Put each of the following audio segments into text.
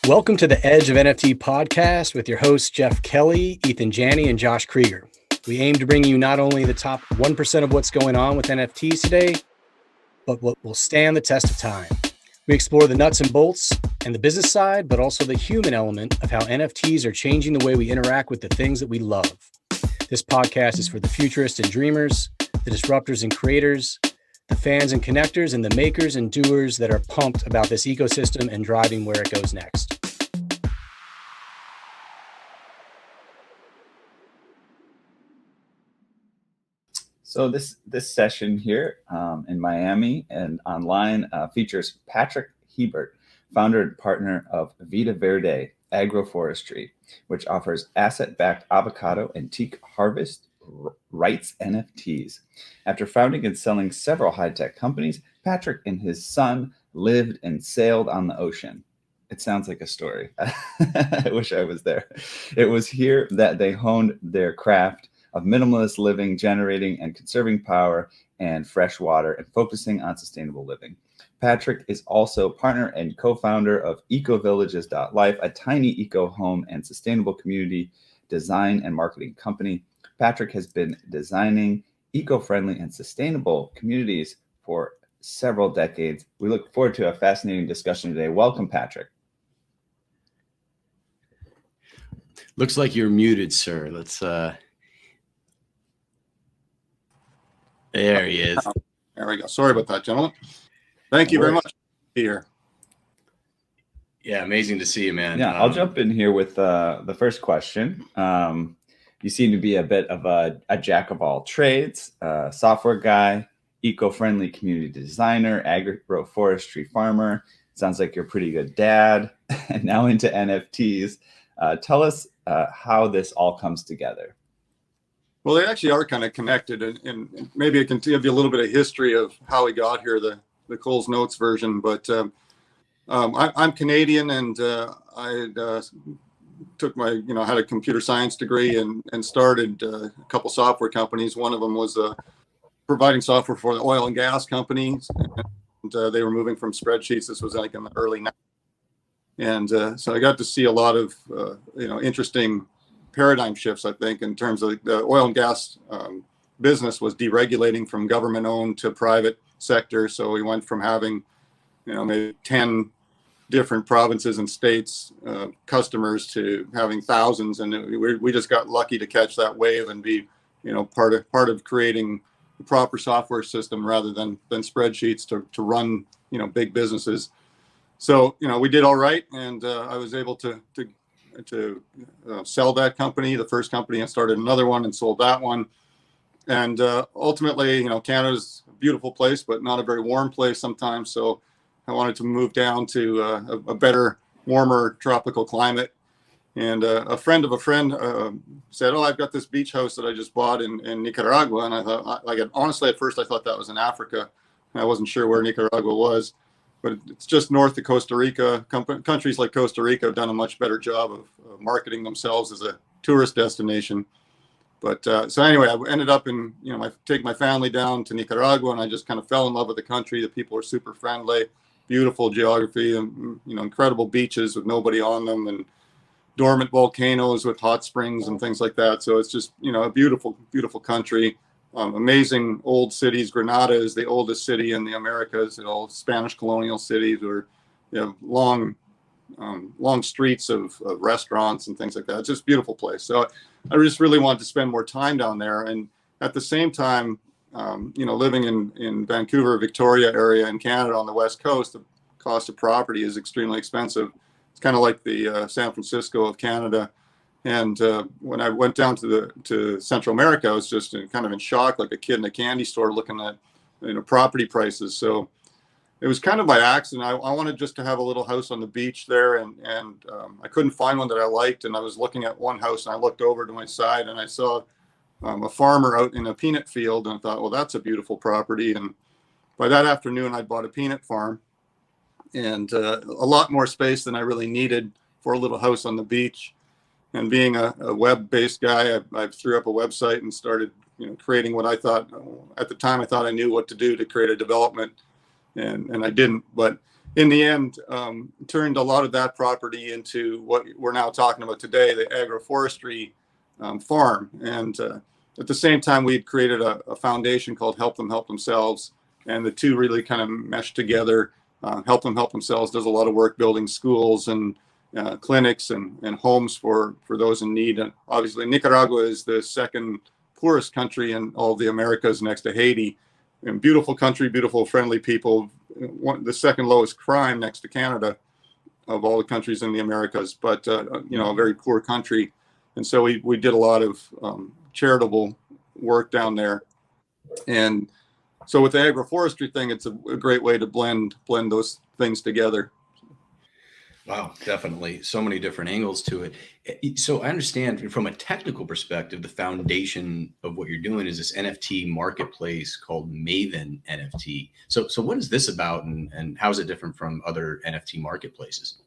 Welcome to the Edge of NFT podcast with your hosts, Jeff Kelley, Eathan Janney, and Josh Kriger. We aim to bring you not only the top 1% of what's going on with NFTs today, but what will stand the test of time. We explore the nuts and bolts and the business side, but also the human element of how NFTs are changing the way we interact with the things that we love. This podcast is for the futurists and dreamers, the disruptors and creators, the fans and connectors, and the makers and doers that are pumped about this ecosystem and driving where it goes next. So this session here in Miami and online features Patrick Hiebert, founder and partner of Vida Verde Agroforestry, which offers asset-backed avocado and teak harvest rights NFTs. After founding and selling several high-tech companies, Patrick and his son lived and sailed on the ocean. It sounds like a story. I wish I was there. It was here that they honed their craft of minimalist living, generating and conserving power and fresh water, and focusing on sustainable living. Patrick is also partner and co-founder of ecovillages.life, a tiny eco home and sustainable community design and marketing company. Patrick has been designing eco-friendly and sustainable communities for several decades. We look forward to a fascinating discussion today. Welcome, Patrick. Looks like you're muted, sir. Let's There he is. There we go. Sorry about that, gentlemen. Thank you very much. Here. Yeah, amazing to see you, man. Yeah, I'll jump in here with the first question. You seem to be a bit of a jack of all trades, software guy, eco-friendly community designer, agroforestry farmer. Sounds like you're a pretty good dad, and now into NFTs. Tell us how this all comes together. Well, they actually are kind of connected, and maybe I can give you a little bit of history of how we got here, the Coles Notes version. But I'm Canadian, and I took my, had a computer science degree and started a couple software companies. One of them was providing software for the oil and gas companies, and they were moving from spreadsheets. This was like in the early 90s. And so I got to see a lot of, interesting paradigm shifts, I think, in terms of the oil and gas business was deregulating from government owned to private sector. So we went from having, maybe 10 different provinces and states customers to having thousands. And we just got lucky to catch that wave and be, part of creating a proper software system rather than spreadsheets to run, big businesses. So, we did all right. And I was able to sell that company, the first company, and started another one and sold that one. And ultimately, Canada's a beautiful place, but not a very warm place sometimes. So I wanted to move down to a better, warmer tropical climate. And a friend of a friend said, "Oh, I've got this beach house that I just bought in Nicaragua." And I thought, honestly, at first I thought that was in Africa. I wasn't sure where Nicaragua was. But it's just north of Costa Rica. Countries like Costa Rica have done a much better job of marketing themselves as a tourist destination. But so anyway, I ended up in, take my family down to Nicaragua, and I just kind of fell in love with the country. The people are super friendly, beautiful geography, and incredible beaches with nobody on them, and dormant volcanoes with hot springs and things like that. So it's just, a beautiful, beautiful country. Amazing old cities. Granada is the oldest city in the Americas. All Spanish colonial cities, or long streets of restaurants and things like that. It's just a beautiful place. So I just really wanted to spend more time down there. And at the same time, living in Vancouver, Victoria area in Canada on the West Coast, the cost of property is extremely expensive. It's kind of like the San Francisco of Canada. And when I went down to Central America, I was just kind of in shock, like a kid in a candy store looking at property prices. So it was kind of by accident. I wanted just to have a little house on the beach there, and I couldn't find one that I liked. And I was looking at one house, and I looked over to my side, and I saw a farmer out in a peanut field, and I thought, well, that's a beautiful property. And by that afternoon, I bought a peanut farm, and a lot more space than I really needed for a little house on the beach. And being a web-based guy, I threw up a website and started, creating what I thought, at the time, I thought I knew what to do to create a development, and I didn't. But in the end, turned a lot of that property into what we're now talking about today, the agroforestry farm. And at the same time, we had created a foundation called Help Them Help Themselves. And the two really kind of meshed together. Help Them Help Themselves does a lot of work building schools and clinics and homes for those in need. And obviously, Nicaragua is the second poorest country in all of the Americas next to Haiti. And beautiful country, beautiful, friendly people. The second lowest crime next to Canada of all the countries in the Americas, but a very poor country. And so we did a lot of charitable work down there. And so with the agroforestry thing, it's a great way to blend those things together. Wow, definitely. So many different angles to it. So I understand from a technical perspective, the foundation of what you're doing is this NFT marketplace called Maven NFT. So what is this about, and how is it different from other NFT marketplaces?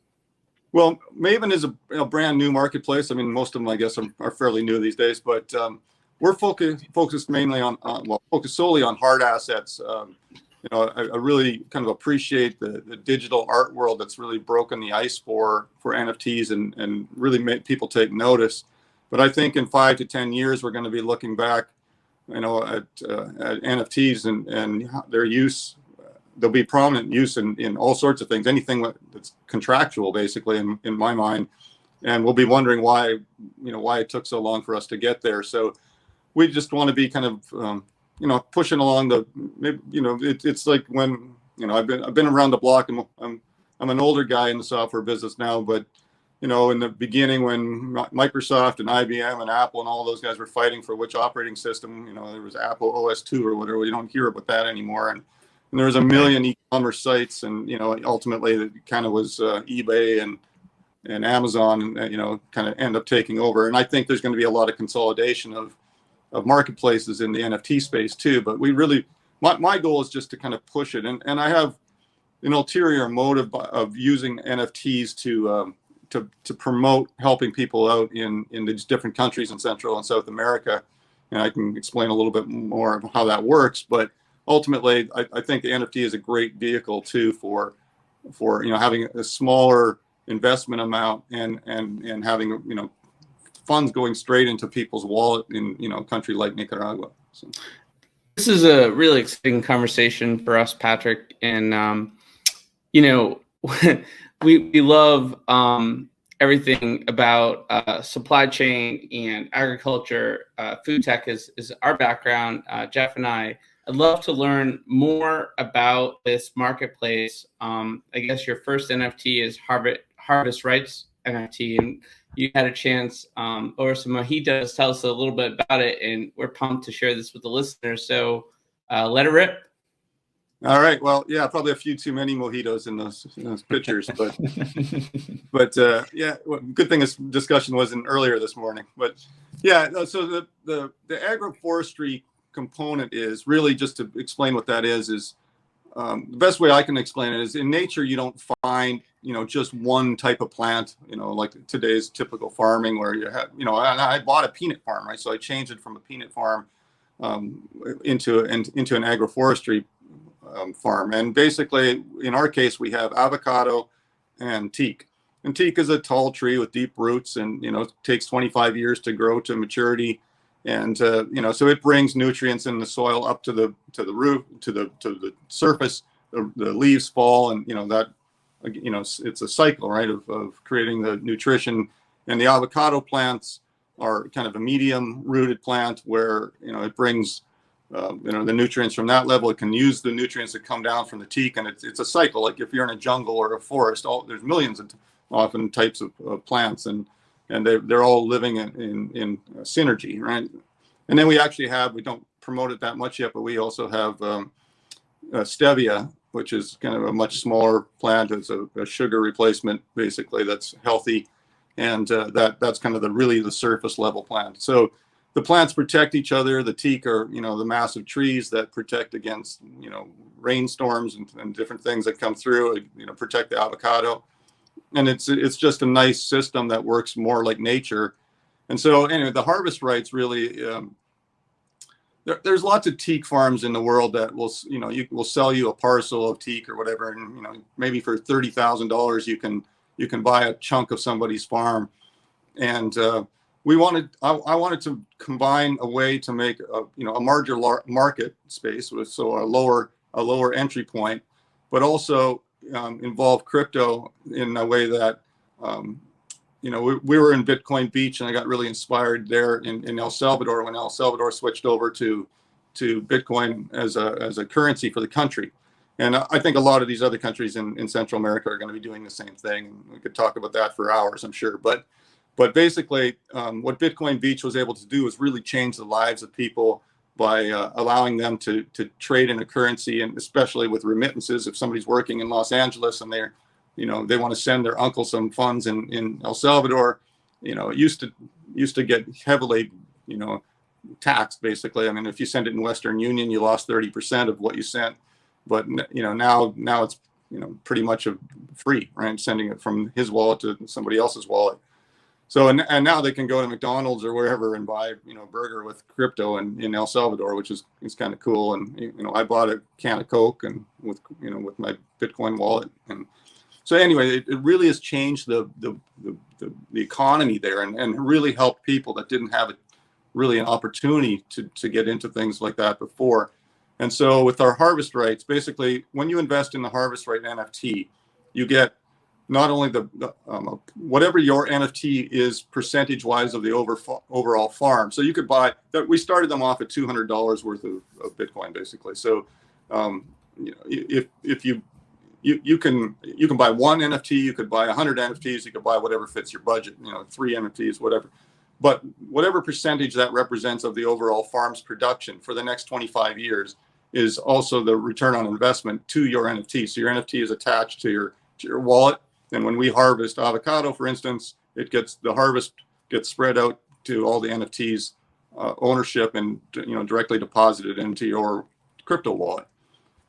Well, Maven is a brand new marketplace. I mean, most of them, I guess, are fairly new these days, but we're focused mainly focused solely on hard assets. I really kind of appreciate the digital art world that's really broken the ice for NFTs and really made people take notice. But I think in 5 to 10 years, we're going to be looking back, at NFTs and their use. There'll be prominent use in all sorts of things, anything that's contractual, basically, in my mind. And we'll be wondering why it took so long for us to get there. So we just want to be kind of, pushing along it's like when, I've been around the block, and I'm an older guy in the software business now, but, in the beginning when Microsoft and IBM and Apple and all those guys were fighting for which operating system, there was Apple OS 2 or whatever. You don't hear about that anymore. And there was a million e-commerce sites, and, ultimately it kind of was eBay and Amazon, kind of end up taking over. And I think there's going to be a lot of consolidation of marketplaces in the NFT space too. But we really, my goal is just to kind of push it. And I have an ulterior motive of using NFTs to promote helping people out in these different countries in Central and South America. And I can explain a little bit more of how that works. But ultimately, I think the NFT is a great vehicle too for having a smaller investment amount and having, funds going straight into people's wallet in a country like Nicaragua. So. This is a really exciting conversation for us, Patrick, and we love everything about supply chain and agriculture. Food tech is our background. Jeff and I'd love to learn more about this marketplace. I guess your first NFT is Harvest Rights NFT, and you had a chance over some mojitos. Tell us a little bit about it, and we're pumped to share this with the listeners. So let it rip. All right. Well, yeah, probably a few too many mojitos in those pictures, but good thing this discussion wasn't earlier this morning. But yeah, so the agroforestry component is really, just to explain what that is the best way I can explain it is, in nature you don't find just one type of plant, like today's typical farming where you have, and I bought a peanut farm, right? So I changed it from a peanut farm into an agroforestry farm. And basically, in our case, we have avocado and teak. And teak is a tall tree with deep roots, and it takes 25 years to grow to maturity. And so it brings nutrients in the soil up to the root, to the surface. The leaves fall, and it's a cycle, right, of creating the nutrition. And the avocado plants are kind of a medium rooted plant where it brings the nutrients from that level. It can use the nutrients that come down from the teak, and it's a cycle. Like if you're in a jungle or a forest, there's millions of often types of plants, and they're all living in synergy, right? And then we don't promote it that much yet, but we also have stevia, which is kind of a much smaller plant. It's a sugar replacement, basically, that's healthy. And that's kind of the surface level plant. So the plants protect each other. The teak are, the massive trees that protect against, rainstorms and different things that come through, protect the avocado. And it's just a nice system that works more like nature. And so anyway, the harvest rights really, there's lots of teak farms in the world that will, will sell you a parcel of teak or whatever, and maybe for $30,000 you can buy a chunk of somebody's farm. And I wanted to combine a way to make a larger market space with a lower entry point, but also involve crypto in a way that we were in Bitcoin Beach, and I got really inspired there in El Salvador when El Salvador switched over to Bitcoin as a currency for the country. And I think a lot of these other countries in Central America are going to be doing the same thing. We could talk about that for hours, I'm sure. But basically, what Bitcoin Beach was able to do was really change the lives of people by allowing them to trade in a currency, and especially with remittances. If somebody's working in Los Angeles and they want to send their uncle some funds in El Salvador, it used to get heavily, taxed basically. I mean, if you send it in Western Union, you lost 30% of what you sent. But now it's pretty much free, right? Sending it from his wallet to somebody else's wallet. So and now they can go to McDonald's or wherever and buy a burger with crypto in El Salvador, which is kind of cool. And I bought a can of Coke and with my Bitcoin wallet. And so anyway, it really has changed the economy there and really helped people that didn't have really an opportunity to get into things like that before. And so with our harvest rights, basically, when you invest in the harvest right NFT, you get not only whatever your NFT is percentage-wise of the overall farm. So you could buy that. We started them off at $200 worth of Bitcoin, basically. So if you can buy one NFT, you could buy 100 NFTs, you could buy whatever fits your budget. 3 NFTs, whatever. But whatever percentage that represents of the overall farm's production for the next 25 years is also the return on investment to your NFT. So your NFT is attached to your wallet. And when we harvest avocado, for instance, the harvest gets spread out to all the NFTs ownership and directly deposited into your crypto wallet.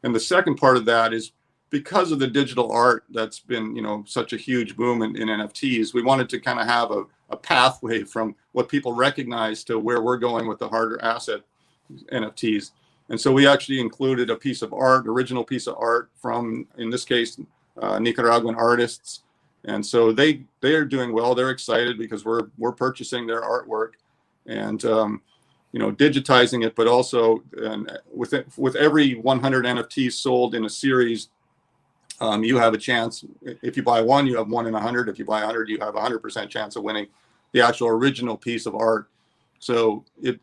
And the second part of that is because of the digital art that's been such a huge boom in NFTs, we wanted to kind of have a pathway from what people recognize to where we're going with the harder asset NFTs. And so we actually included a piece of art, original piece of art from, in this case, Nicaraguan artists. And so they are doing well. They're excited because we're purchasing their artwork and digitizing it, but also with every 100 NFTs sold in a series, you have a chance. If you buy one, you have 1 in 100. If you buy 100, you have 100% chance of winning the actual original piece of art. So it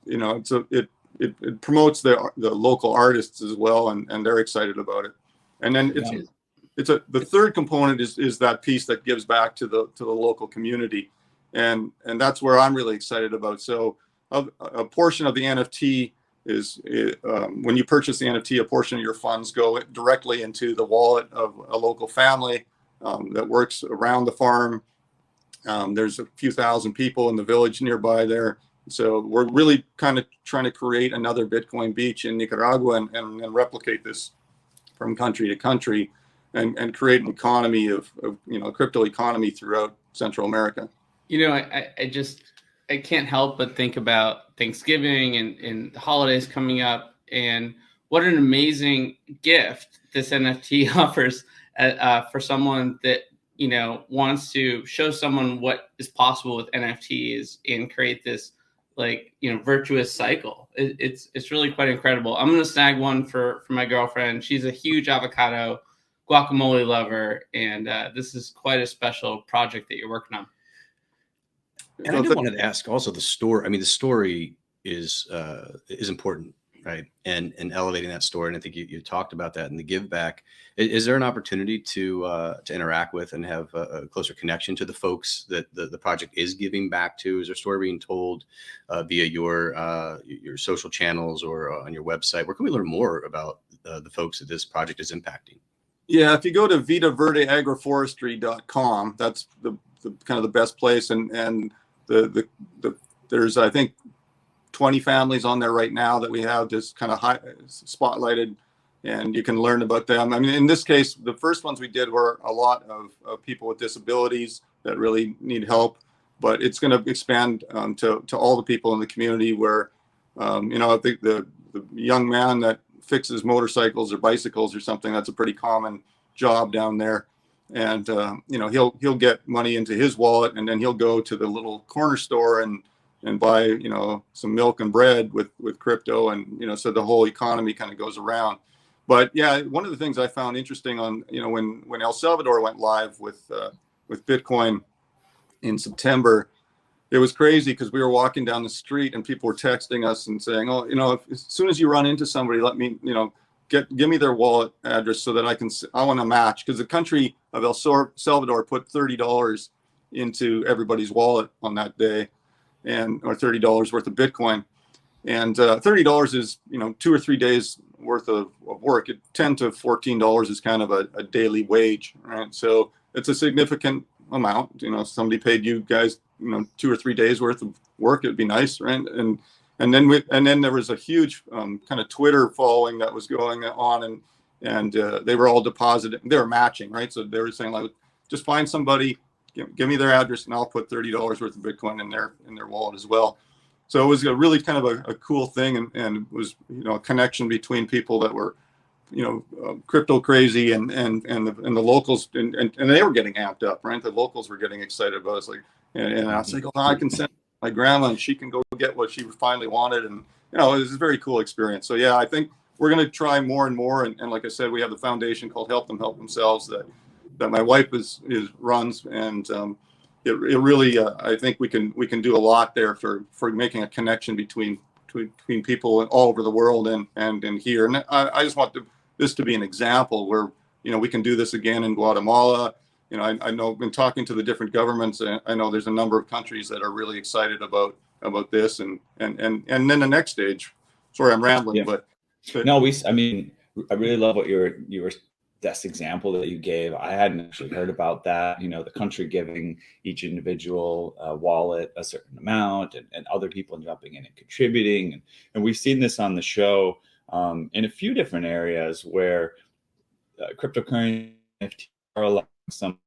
promotes the local artists as well, and they're excited about it. And then the third component is that piece that gives back to the local community, and that's where I'm really excited about. So a portion of the NFT is when you purchase the NFT, a portion of your funds go directly into the wallet of a local family that works around the farm. There's a few thousand people in the village nearby there. So we're really kind of trying to create another Bitcoin Beach in Nicaragua and replicate this from country to country and create an economy of a crypto economy throughout Central America. I can't help but think about Thanksgiving and the holidays coming up, and what an amazing gift this NFT offers for someone that wants to show someone what is possible with NFTs and create this virtuous cycle. It's really quite incredible. I'm gonna snag one for my girlfriend. She's a huge avocado guacamole lover, and this is quite a special project that you're working on. And I did wanted to ask also the story. I mean, the story is important, right? And elevating that story. And I think you talked about that in the give back. Is there an opportunity to interact with and have a closer connection to the folks that the project is giving back to? Is there a story being told via your social channels or on your website? Where can we learn more about the folks that this project is impacting? Yeah, if you go to vidaverdeagroforestry.com, that's the kind of the best place, and there's I think 20 families on there right now that we have just kind of spotlighted, and you can learn about them. I mean, in this case, the first ones we did were a lot of people with disabilities that really need help, but it's going to expand to all the people in the community where, I think the young man that fixes motorcycles or bicycles or something. That's a pretty common job down there. And you know, he'll get money into his wallet, and then he'll go to the little corner store and buy, you know, some milk and bread with crypto, and you know, so the whole economy kind of goes around. But yeah, one of the things I found interesting on, you know, when El Salvador went live with Bitcoin in September, it was crazy because we were walking down the street and people were texting us and saying, oh, you know, as soon as you run into somebody, let me, you know, give me their wallet address so that I want to match, because the country of El Salvador put $30 into everybody's wallet on that day, or $30 worth of Bitcoin. And $30 is, you know, 2 or 3 days worth of work. $10 to $14 is kind of a daily wage, right? So it's a significant amount. You know, if somebody paid you guys, you know, 2 or 3 days worth of work, it'd be nice, right? And then there was a huge kind of Twitter following that was going on, and they were all depositing. They were matching, right? So they were saying, like, just find somebody, give me their address, and I'll put $30 worth of Bitcoin in their wallet as well. So it was a really kind of a cool thing, and it was, you know, a connection between people that were, you know, crypto crazy and the locals, and they were getting amped up, right? The locals were getting excited about it. It's like, and I was like, oh, I can send my grandma and she can go get what she finally wanted, and you know, it was a very cool experience. So yeah, I think we're going to try more and more, and like I said, we have the foundation called Help Them Help Themselves that my wife runs, and it really I think we can do a lot there for making a connection between people all over the world and here. And I just want this to be an example where, you know, we can do this again in Guatemala. You know, I know, been talking to the different governments, and I know there's a number of countries that are really excited about this, and then the next stage. Sorry, I'm rambling, Yeah. but no, I mean, I really love what you were that's example that you gave. I hadn't actually heard about that. You know, the country giving each individual wallet a certain amount, and other people jumping in and contributing, and we've seen this on the show in a few different areas where cryptocurrency are allowing some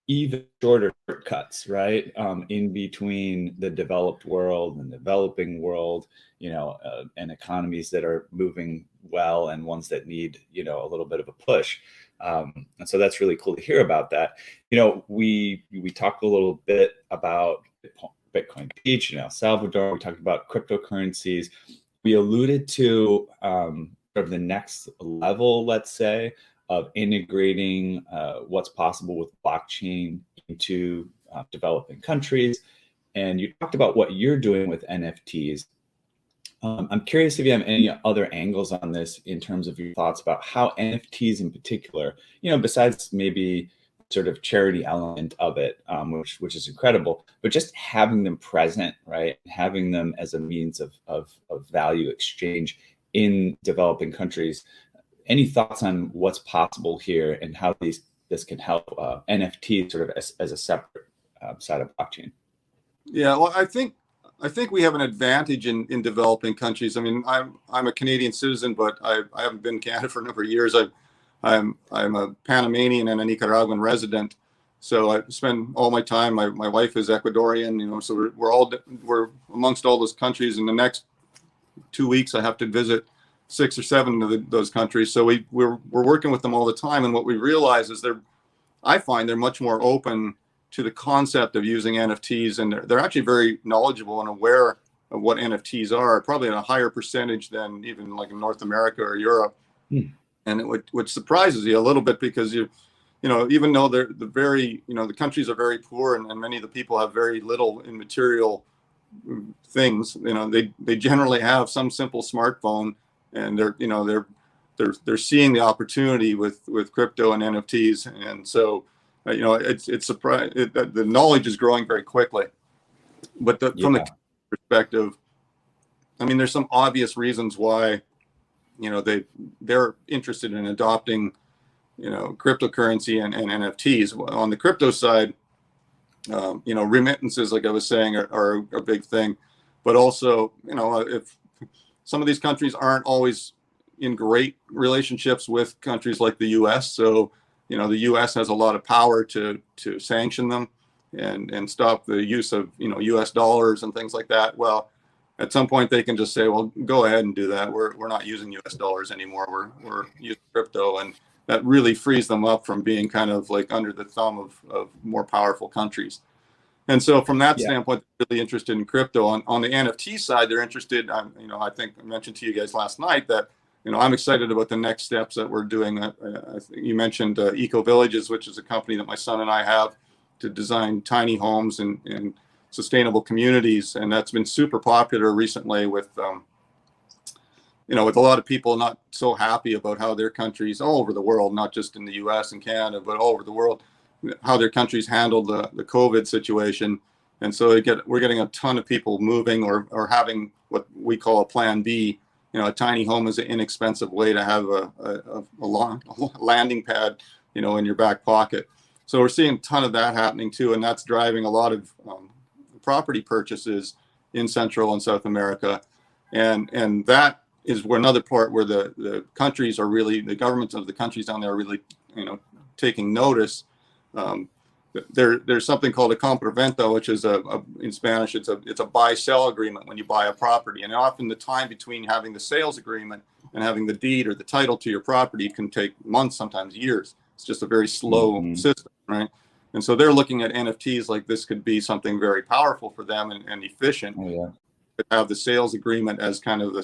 even shorter cuts, right, in between the developed world and developing world, you know, and economies that are moving well and ones that need, you know, a little bit of a push. And so that's really cool to hear about that. You know, we talked a little bit about Bitcoin Beach in El Salvador. We talked about cryptocurrencies. We alluded to sort of the next level, let's say, of integrating what's possible with blockchain into developing countries. And you talked about what you're doing with NFTs. I'm curious if you have any other angles on this in terms of your thoughts about how NFTs in particular, you know, besides maybe sort of charity element of it, which is incredible, but just having them present, right? Having them as a means of value exchange in developing countries. Any thoughts on what's possible here and how this can help NFT sort of as a separate side of blockchain? Yeah, well, I think we have an advantage in developing countries. I mean, I'm a Canadian citizen, but I haven't been in Canada for a number of years. I'm a Panamanian and a Nicaraguan resident, so I spend all my time. My wife is Ecuadorian, you know, so we're amongst all those countries. In the next 2 weeks, I have to visit 6 or 7 of those countries. So we're working with them all the time, and what we realize is I find they're much more open to the concept of using NFTs, and they're actually very knowledgeable and aware of what NFTs are, probably at a higher percentage than even like in North America or Europe. And which surprises you a little bit, because you know, even though they're the countries are very poor, and many of the people have very little in material things, you know, they generally have some simple smartphone, and they're seeing the opportunity with crypto and NFTs, and so you know, it's the knowledge is growing very quickly. But from the perspective, I mean, there's some obvious reasons why, you know, they're interested in adopting, you know, cryptocurrency and NFTs. On the crypto side, you know, remittances, like I was saying, are a big thing, but also, you know, if some of these countries aren't always in great relationships with countries like the U.S., so you know, the U.S. has a lot of power to sanction them and stop the use of, you know, U.S. dollars and things like that. Well, at some point they can just say, well, go ahead and do that. We're not using US dollars anymore. We're using crypto. And that really frees them up from being kind of like under the thumb of more powerful countries. And so from that standpoint, they're really interested in crypto. On the NFT side, they're interested, I think I mentioned to you guys last night that, I'm excited about the next steps that we're doing. You mentioned Eco Villages, which is a company that my son and I have to design tiny homes and sustainable communities. And that's been super popular recently with, with a lot of people not so happy about how their countries all over the world, not just in the US and Canada, but all over the world, how their countries handled the COVID situation. And so we're getting a ton of people moving or having what we call a plan B. A tiny home is an inexpensive way to have a landing pad, in your back pocket. So we're seeing a ton of that happening too. And that's driving a lot of property purchases in Central and South America. And that is where another part where the countries are really, the governments of the countries down there are really, taking notice. There's something called a compraventa, which is in Spanish, it's a buy-sell agreement when you buy a property. And often the time between having the sales agreement and having the deed or the title to your property can take months, sometimes years. It's just a very slow system, right? And so they're looking at NFTs like this could be something very powerful for them and efficient. Oh, yeah. To have the sales agreement as kind of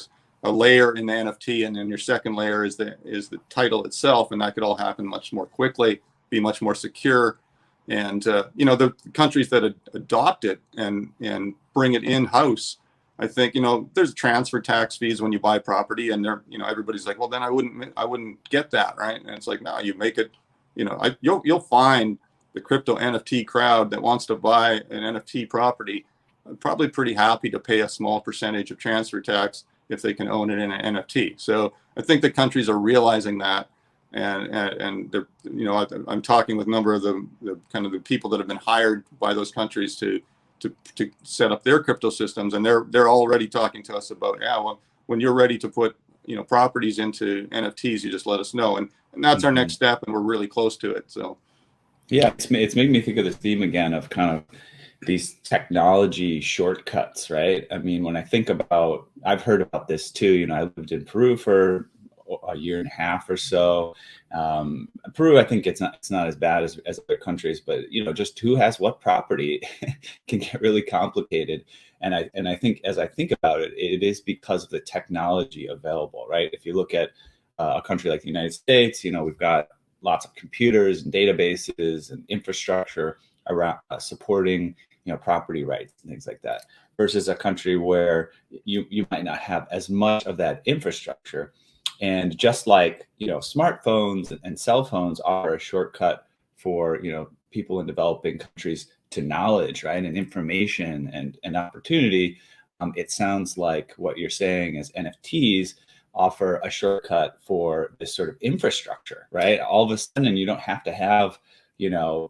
a layer in the NFT, and then your second layer is the title itself, and that could all happen much more quickly, be much more secure. And the countries that adopt it and bring it in house, I think there's transfer tax fees when you buy property, and everybody's like, well, then I wouldn't get that, right? And it's like, no, you make it, you'll find the crypto NFT crowd that wants to buy an NFT property probably pretty happy to pay a small percentage of transfer tax if they can own it in an NFT. So I think the countries are realizing that. And they're, I'm talking with a number of the kind of the people that have been hired by those countries to set up their crypto systems, and they're already talking to us about, well, when you're ready to put properties into NFTs, you just let us know, and that's our next step, and we're really close to it. So yeah, it's making me think of this theme again of kind of these technology shortcuts, right? I mean, when I think about, I've heard about this too. I lived in Peru for a year and a half or so. Peru, I think it's not as bad as other countries, but just who has what property can get really complicated. And I think as I think about it, it is because of the technology available, right? If you look at a country like the United States, we've got lots of computers and databases and infrastructure around supporting property rights and things like that, versus a country where you might not have as much of that infrastructure. And just like, smartphones and cell phones are a shortcut for, people in developing countries to knowledge, right, and information and opportunity, it sounds like what you're saying is NFTs offer a shortcut for this sort of infrastructure, right? All of a sudden, you don't have to have, you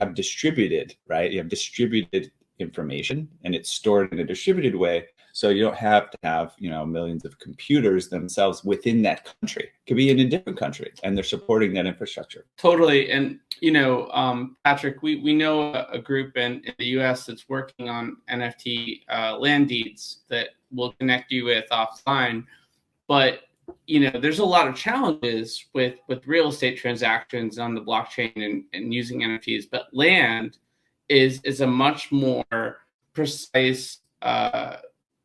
have distributed, right? You have distributed information, and it's stored in a distributed way. So you don't have to have, millions of computers themselves within that country. It could be in a different country, and they're supporting that infrastructure. Totally. And, Patrick, we know a group in the US that's working on NFT land deeds that will connect you with offline. But, there's a lot of challenges with real estate transactions on the blockchain and using NFTs. But land is a much more precise,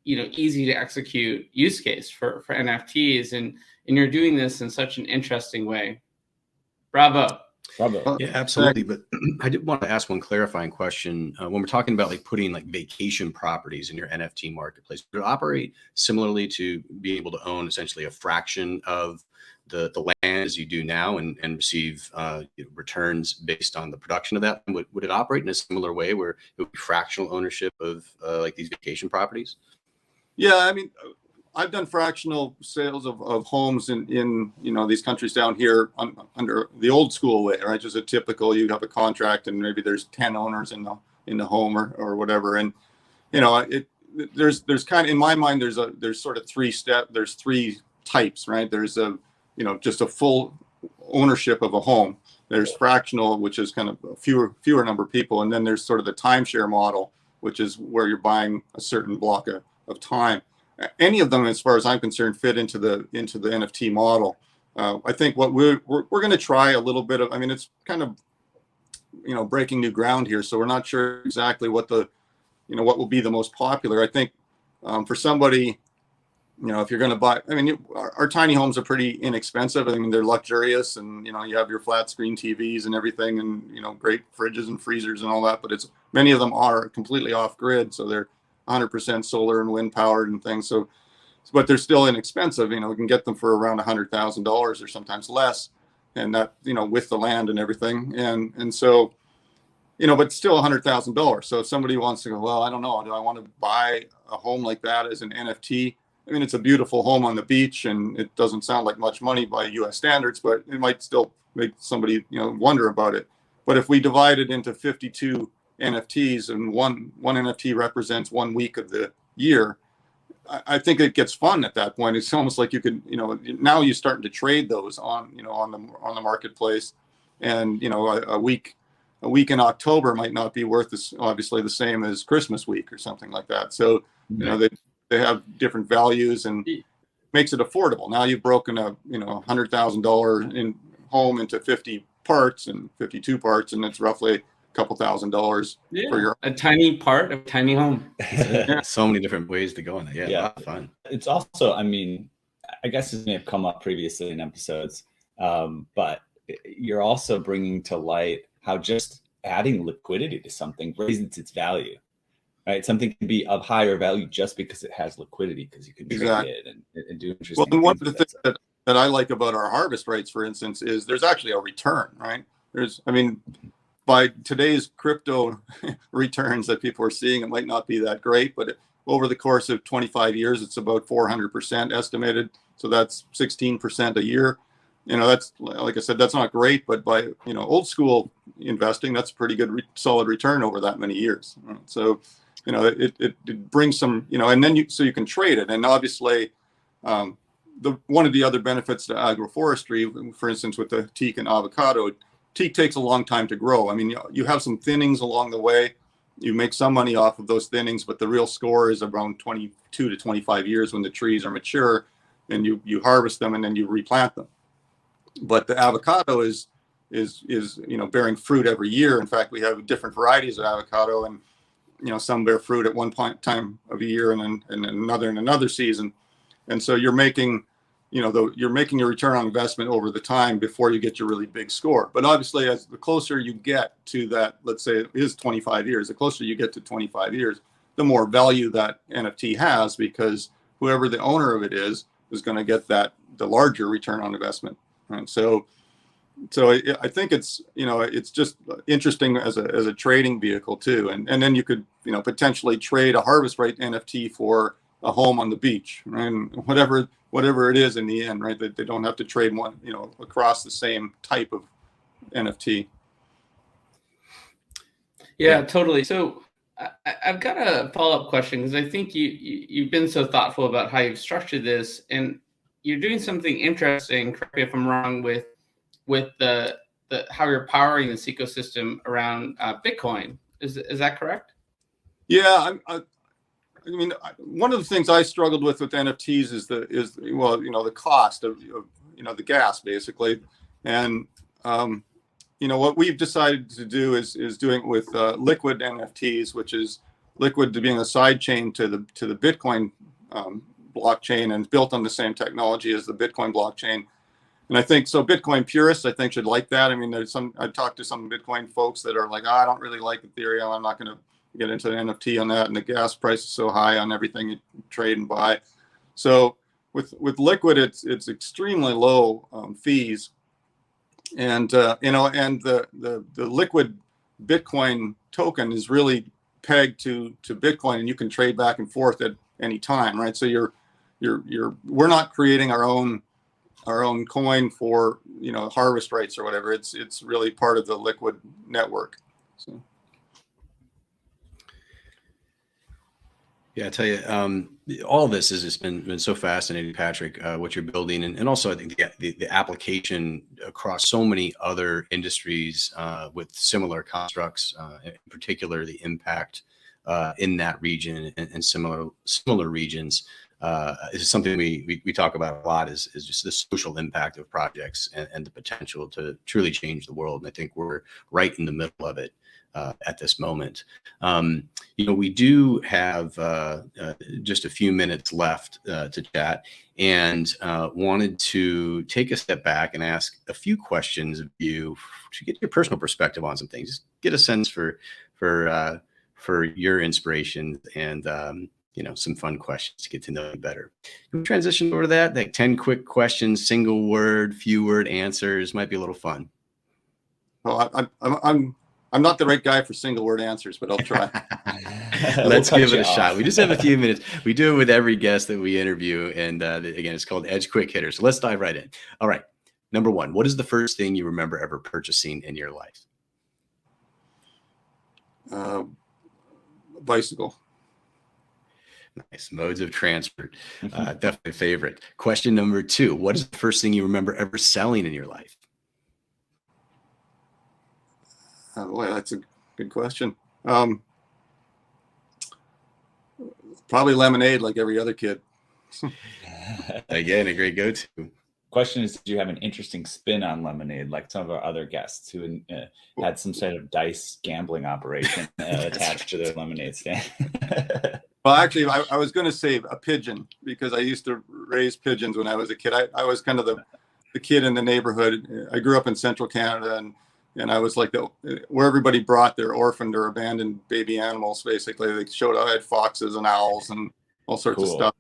easy to execute use case for NFTs, and you're doing this in such an interesting way. Bravo. Yeah, absolutely. But I did want to ask one clarifying question. When we're talking about putting vacation properties in your NFT marketplace, would it operate similarly to be able to own essentially a fraction of the land as you do now and receive returns based on the production of that? Would it operate in a similar way where it would be fractional ownership of these vacation properties? Yeah, I mean, I've done fractional sales of homes in these countries down here under the old school way, right? Just a typical, you have a contract and maybe there's 10 owners in the home or whatever. And there's kind of, in my mind, there's sort of there's three types, right? There's just a full ownership of a home. There's fractional, which is kind of a fewer number of people, and then there's sort of the timeshare model, which is where you're buying a certain block time. Any of them, as far as I'm concerned, fit into the NFT model. I think what we're going to try a little bit of. I mean, it's kind of breaking new ground here, so we're not sure exactly what what will be the most popular. I think for somebody, if you're going to buy, I mean, our tiny homes are pretty inexpensive. I mean, they're luxurious, and you have your flat screen TVs and everything, and great fridges and freezers and all that. But many of them are completely off grid, so they're 100% solar and wind powered and things. So, but they're still inexpensive. We can get them for around $100,000 or sometimes less, and that with the land and everything, and so. But still $100,000. So if somebody wants to go, well, I don't know, do I want to buy a home like that as an NFT? I mean, it's a beautiful home on the beach, and it doesn't sound like much money by U.S. standards, but it might still make somebody, wonder about it. But if we divide it into 52 NFTs, and one NFT represents 1 week of the year, I think it gets fun at that point. It's almost like you could, now you're starting to trade those on the marketplace, and a week in October might not be worth obviously the same as Christmas week or something like that. So, they have different values, and makes it affordable. Now you've broken a, $100,000 in home into 50 parts and 52 parts, and it's roughly a couple $1,000s for a tiny part of tiny home. So many different ways to go in that. Yeah, a lot of fun. It's also, I mean, I guess this may have come up previously in episodes, but you're also bringing to light how just adding liquidity to something raises its value, right? Something can be of higher value just because it has liquidity, because you can trade it and do interesting things. Well, one of the things that I like about our harvest rates, for instance, is there's actually a return, right? By today's crypto returns that people are seeing, it might not be that great, but over the course of 25 years, it's about 400% estimated. So that's 16% a year. That's, like I said, that's not great, but by, old school investing, that's a pretty good solid return over that many years. So, it brings some, and then you can trade it. And obviously, one of the other benefits to agroforestry, for instance, with the teak and avocado, teak takes a long time to grow. I mean, you have some thinnings along the way. You make some money off of those thinnings, but the real score is around 22 to 25 years when the trees are mature, and you harvest them and then you replant them. But the avocado is bearing fruit every year. In fact, we have different varieties of avocado, and some bear fruit at one time of a year, and another in another season. And so you're making your return on investment over the time before you get your really big score. But obviously, as the closer you get to that, let's say it is 25 years, the closer you get to 25 years, the more value that NFT has, because whoever the owner of it is going to get the larger return on investment. Right. So I think it's just interesting as a trading vehicle too, and then you could potentially trade a harvest rate NFT for a home on the beach, right? And whatever it is in the end, right? That they don't have to trade one across the same type of NFT. Yeah, totally. So I've got a follow-up question, because I think you've been so thoughtful about how you've structured this, and you're doing something interesting. Correct me if I'm wrong, with the how you're powering this ecosystem around Bitcoin. Is that correct? Yeah, I mean, one of the things I struggled with NFTs is the cost of the gas, basically, and what we've decided to do is doing it with liquid NFTs, which is Liquid being a side chain to the Bitcoin blockchain, and built on the same technology as the Bitcoin blockchain. And I think so. Bitcoin purists, I think, should like that. I mean, I talked to some Bitcoin folks that are like, I don't really like Ethereum. I'm not going to get into the NFT on that. And the gas price is so high on everything you trade and buy. So with Liquid, it's extremely low fees. And, and the Liquid Bitcoin token is really pegged to Bitcoin, and you can trade back and forth at any time, right? So we're not creating our own coin for harvest rights or whatever. It's really part of the Liquid network. So yeah, I tell you, all of this has just been so fascinating, Patrick, what you're building, and also I think the application across so many other industries with similar constructs, in particular the impact in that region and similar regions. Is something we talk about a lot is just the social impact of projects and the potential to truly change the world. And I think we're right in the middle of it at this moment. We do have just a few minutes left to chat, and wanted to take a step back and ask a few questions of you to get your personal perspective on some things. Just get a sense for your inspiration and some fun questions to get to know you better. Can we transition over to that? Like 10 quick questions, single word, few word answers might be a little fun. Well, I'm not the right guy for single word answers, but I'll try. Let's give it a shot. We just have a few minutes. We do it with every guest that we interview. And again, it's called Edge Quick Hitter. So let's dive right in. All right. Number one, what is the first thing you remember ever purchasing in your life? Bicycle. Nice. Modes of transport. Definitely a favorite. Question number two, what is the first thing you remember ever selling in your life? Boy, that's a good question. Probably lemonade, like every other kid. Again, a great go-to. Question is, did you have an interesting spin on lemonade, like some of our other guests who had some sort of dice gambling operation attached to their lemonade stand? Well, actually, I was going to say a pigeon, because I used to raise pigeons when I was a kid. I was kind of the kid in the neighborhood. I grew up in central Canada, and I was like where everybody brought their orphaned or abandoned baby animals. Basically, they showed I had foxes and owls and all sorts of stuff.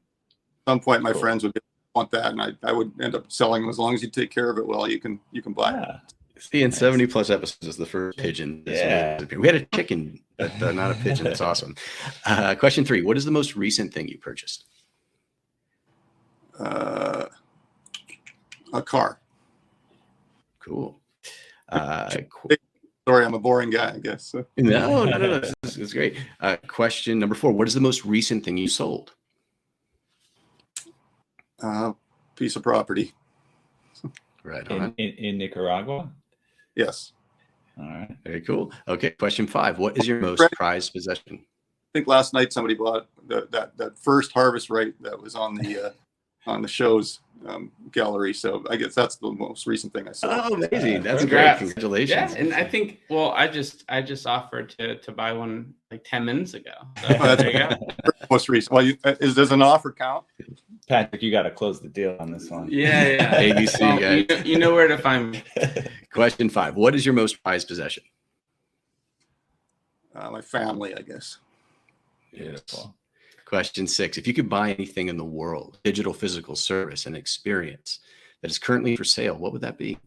At some point, my friends would want that, and I would end up selling them. As long as you take care of it well, you can buy it. See, in 70 plus episodes is the first pigeon. Yeah. We had a chicken, but not a pigeon. That's awesome. Question three, what is the most recent thing you purchased? A car. Cool. Sorry, I'm a boring guy, I guess. So. No. This is great. Question number four, what is the most recent thing you sold? Piece of property. Right on. In Nicaragua? Yes. All right. Very cool. Okay. Question five, what is your most prized possession? I think last night somebody bought that first harvest right that was on the show's gallery. So I guess that's the most recent thing I saw. Oh, amazing. That's great. Congratulations. Yeah. And I think, I just offered to buy one like 10 minutes ago. So there you go. Most recent. Well, does an offer count? Patrick, you got to close the deal on this one. Yeah. ABC, guys. You know where to find me. Question five, what is your most prized possession? My family, I guess. Beautiful. Question six, if you could buy anything in the world, digital, physical service, and experience that is currently for sale, what would that be?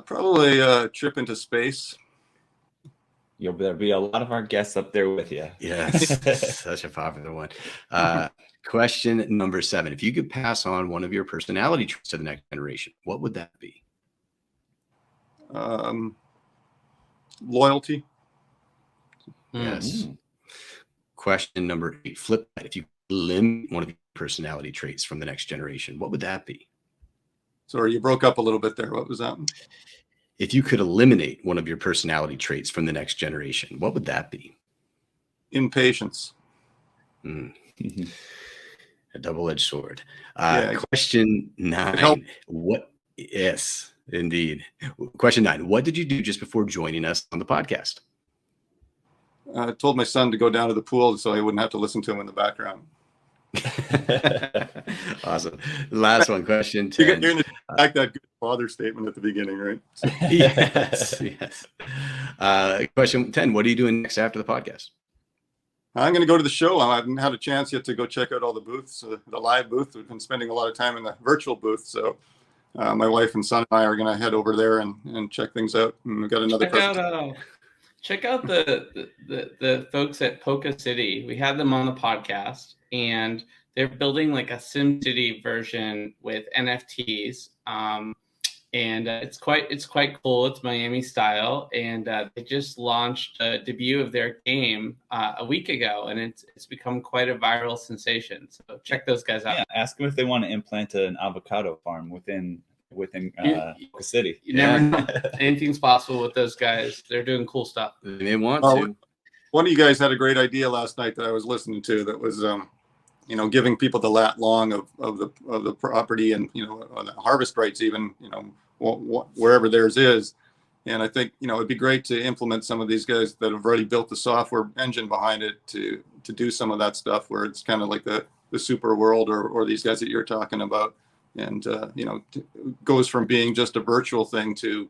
Probably a trip into space. There'll be a lot of our guests up there with you. Yes, such a popular one. Question number seven, if you could pass on one of your personality traits to the next generation, what would that be? Loyalty. Yes. Question number eight, flip that. If you limit one of your personality traits from the next generation, what would that be? Sorry, you broke up a little bit there. What was that? If you could eliminate one of your personality traits from the next generation, what would that be? Impatience. A double-edged sword. Question nine. Yes, indeed. Question nine. What did you do just before joining us on the podcast? I told my son to go down to the pool so I wouldn't have to listen to him in the background. Awesome. Last one, question 10. You're going to back that good father statement at the beginning, right? Yes. Question 10. What are you doing next after the podcast? I'm going to go to the show. I haven't had a chance yet to go check out all the booths, the live booth. We've been spending a lot of time in the virtual booth. So my wife and son and I are going to head over there and check things out. And we've got another check out the folks at Polka City. We had them on the podcast, and they're building like a SimCity version with NFTs. And it's quite cool. It's Miami style, and they just launched a debut of their game a week ago, and it's become quite a viral sensation. So check those guys out. Yeah, ask them if they want to implant an avocado farm within Polka City. You never know. Anything's possible with those guys. They're doing cool stuff. They want to. one of you guys had a great idea last night that I was listening to that was, giving people the lat long of the property and, on the harvest rights even, wherever theirs is. And I think, it'd be great to implement some of these guys that have already built the software engine behind it to do some of that stuff where it's kind of like the super world or these guys that you're talking about. And, goes from being just a virtual thing to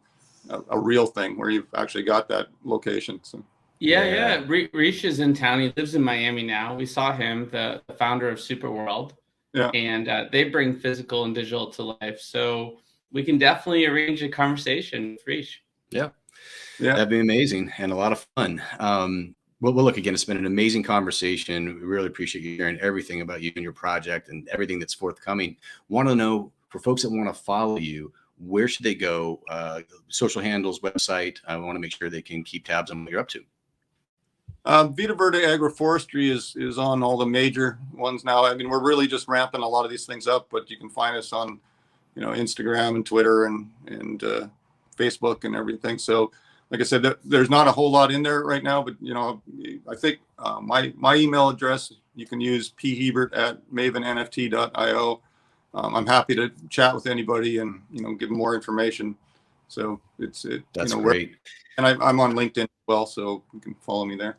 a real thing where you've actually got that location. So. Yeah. Rish is in town. He lives in Miami now. We saw him, the founder of Superworld. Yeah. And they bring physical and digital to life. So we can definitely arrange a conversation with Rish. Yeah. That'd be amazing and a lot of fun. Well, look, again, it's been an amazing conversation. We really appreciate you sharing everything about you and your project and everything that's forthcoming. Want to know, for folks that want to follow you, where should they go? Social handles, website. I want to make sure they can keep tabs on what you're up to. Vida Verde Agroforestry is on all the major ones now. I mean, we're really just ramping a lot of these things up, but you can find us on, Instagram and Twitter and Facebook and everything. So, like I said, there's not a whole lot in there right now, but I think my email address you can use phiebert@mavenNFT.io. I'm happy to chat with anybody and give more information. So that's great. And I'm on LinkedIn as well, so you can follow me there.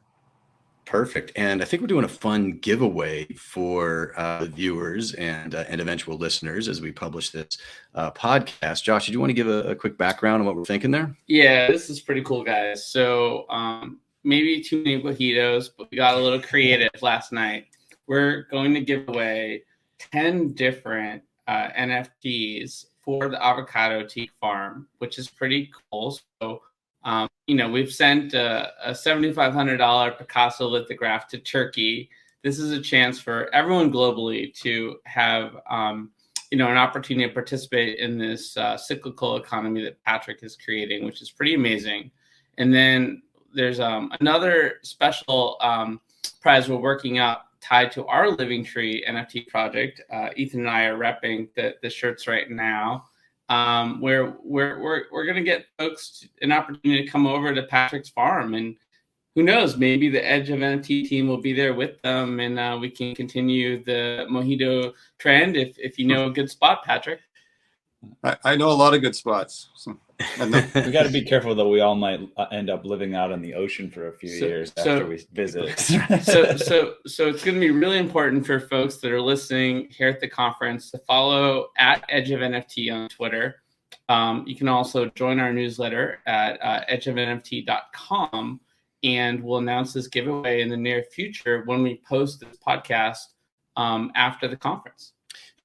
Perfect. And I think we're doing a fun giveaway for the viewers and eventual listeners as we publish this podcast. Josh, did you want to give a quick background on what we're thinking there? Yeah, this is pretty cool, guys. So maybe too many mojitos, but we got a little creative last night. We're going to give away 10 different NFTs for the Avocado Teak farm, which is pretty cool. So we've sent a $7,500 Picasso lithograph to Turkey. This is a chance for everyone globally to have, an opportunity to participate in this cyclical economy that Patrick is creating, which is pretty amazing. And then there's another special prize we're working up tied to our Living Tree NFT project. Eathan and I are repping the shirts right now. Where we're going to get folks an opportunity to come over to Patrick's farm, and who knows, maybe the Edge of NFT team will be there with them, and we can continue the mojito trend if you know a good spot, Patrick. I know a lot of good spots. So we got to be careful though. We all might end up living out on the ocean for a few years after we visit. so it's going to be really important for folks that are listening here at the conference to follow at Edge of NFT on Twitter. You can also join our newsletter at edgeofnft.com, and we'll announce this giveaway in the near future when we post this podcast after the conference.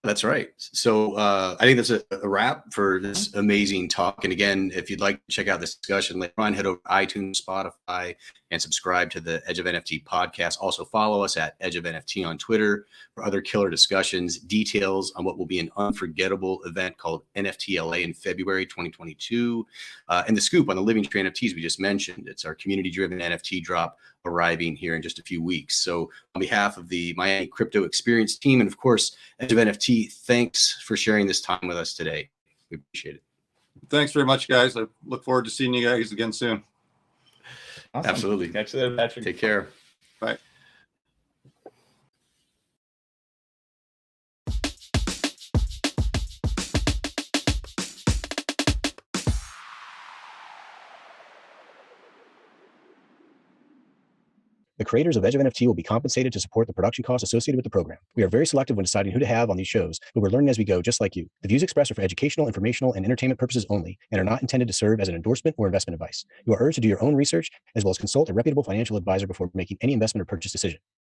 That's right. So I think that's a wrap for this amazing talk. And again, if you'd like to check out this discussion later on, head over to iTunes, Spotify, and subscribe to the Edge of NFT podcast. Also follow us at Edge of NFT on Twitter for other killer discussions, details on what will be an unforgettable event called NFT LA in February 2022, and the scoop on the Living Tree NFTs we just mentioned. It's our community-driven NFT drop arriving here in just a few weeks. So on behalf of the Miami Crypto Experience team and, of course, Edge of NFT, thanks for sharing this time with us today. We appreciate it. Thanks very much, guys. I look forward to seeing you guys again soon. Awesome. Absolutely. Catch you later, Patrick. Take care. Bye. The creators of Edge of NFT will be compensated to support the production costs associated with the program. We are very selective when deciding who to have on these shows, but we're learning as we go, just like you. The views expressed are for educational, informational, and entertainment purposes only, and are not intended to serve as an endorsement or investment advice. You are urged to do your own research, as well as consult a reputable financial advisor before making any investment or purchase decision.